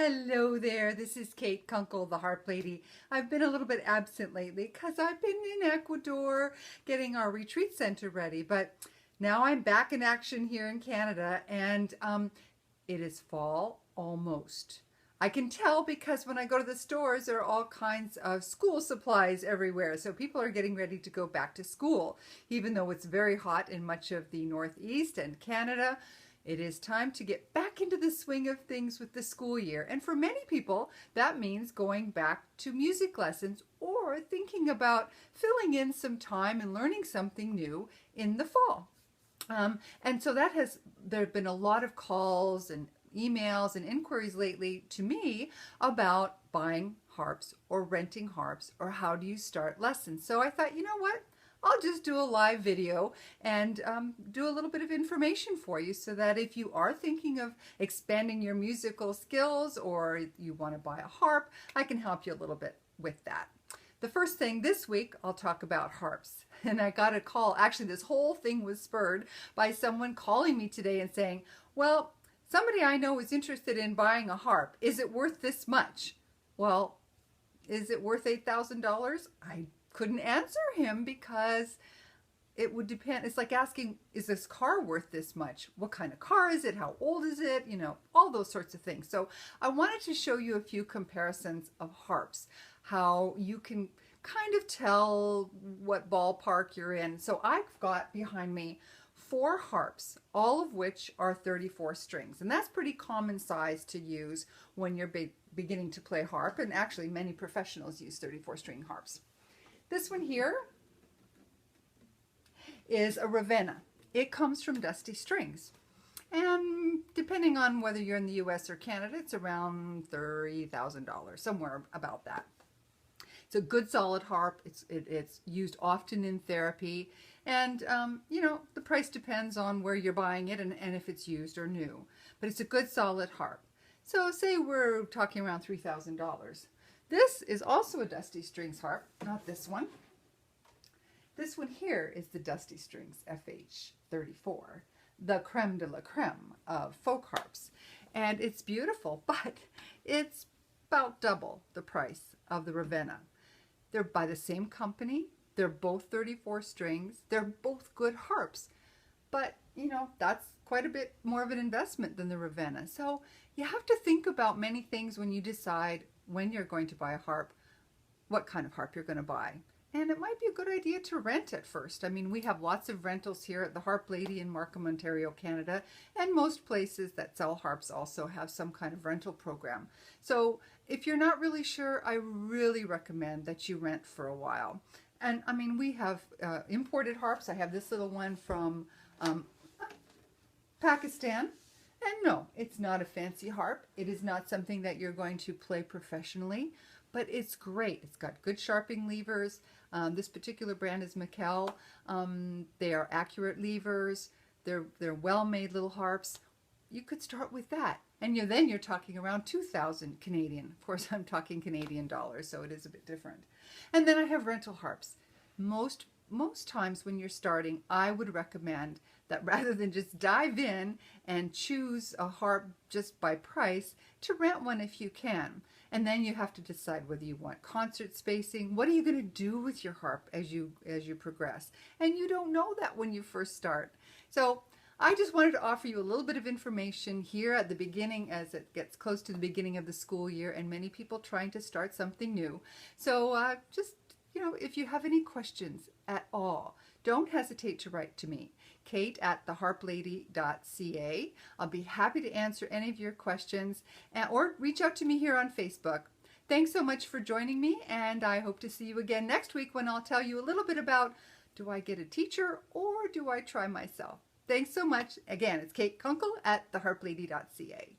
Hello there, this is Kate Kunkel, the Harp Lady. I've been a little bit absent lately because I've been in Ecuador getting our retreat center ready, but now I'm back in action here in Canada and it is fall almost. I can tell because when I go to the stores, there are all kinds of school supplies everywhere. So people are getting ready to go back to school. Even though it's very hot in much of the Northeast and Canada, it is time to get back into the swing of things with the school year. And for many people, that means going back to music lessons or thinking about filling in some time and learning something new in the fall. And so there have been a lot of calls and emails and inquiries lately to me about buying harps or renting harps or how do you start lessons. So I thought, you know what? I'll just do a live video and do a little bit of information for you so that if you are thinking of expanding your musical skills or you want to buy a harp, I can help you a little bit with that. The first thing this week, I'll talk about harps. And I got a call. Actually, this whole thing was spurred by someone calling me today and saying, well, somebody I know is interested in buying a harp. Is it worth this much? Well, is it worth $8,000? I couldn't answer him because it would depend. It's like asking, is this car worth this much? What kind of car is it? How old is it? You know, all those sorts of things. So I wanted to show you a few comparisons of harps, how you can kind of tell what ballpark you're in. So I've got behind me 4 harps, all of which are 34 strings. And that's pretty common size to use when you're beginning to play harp. And actually many professionals use 34 string harps. This one here is a Ravenna. It comes from Dusty Strings. And depending on whether you're in the US or Canada, it's around $30,000, somewhere about that. It's a good solid harp. It's used often in therapy. And, you know, the price depends on where you're buying it and if it's used or new. But it's a good solid harp. So say we're talking around $3,000. This is also a Dusty Strings harp, not this one. This one here is the Dusty Strings FH34, the creme de la creme of folk harps. And it's beautiful, but it's about double the price of the Ravenna. They're by the same company. They're both 34 strings. They're both good harps. But, you know, that's quite a bit more of an investment than the Ravenna. So you have to think about many things when you decide when you're going to buy a harp, what kind of harp you're going to buy. And it might be a good idea to rent at first. I mean, we have lots of rentals here at the Harp Lady in Markham, Ontario, Canada, and most places that sell harps also have some kind of rental program. So if you're not really sure, I really recommend that you rent for a while. And I mean, we have imported harps. I have this little one from Pakistan. And no, it's not a fancy harp. It is not something that you're going to play professionally, but it's great. It's got good sharpening levers. This particular brand is Mikkel. They are accurate levers. They're well-made little harps. You could start with that. And then you're talking around 2,000 Canadian. Of course, I'm talking Canadian dollars, so it is a bit different. And then I have rental harps. Most times when you're starting, I would recommend that rather than just dive in and choose a harp just by price, to rent one if you can. And then you have to decide whether you want concert spacing. What are you going to do with your harp as you progress? And you don't know that when you first start. So I just wanted to offer you a little bit of information here at the beginning as it gets close to the beginning of the school year and many people trying to start something new. So just, you know, if you have any questions at all, don't hesitate to write to me, kate@theharplady.ca. I'll be happy to answer any of your questions or reach out to me here on Facebook. Thanks so much for joining me, and I hope to see you again next week when I'll tell you a little bit about, do I get a teacher or do I try myself? Thanks so much. Again, it's Kate Kunkel at theharplady.ca.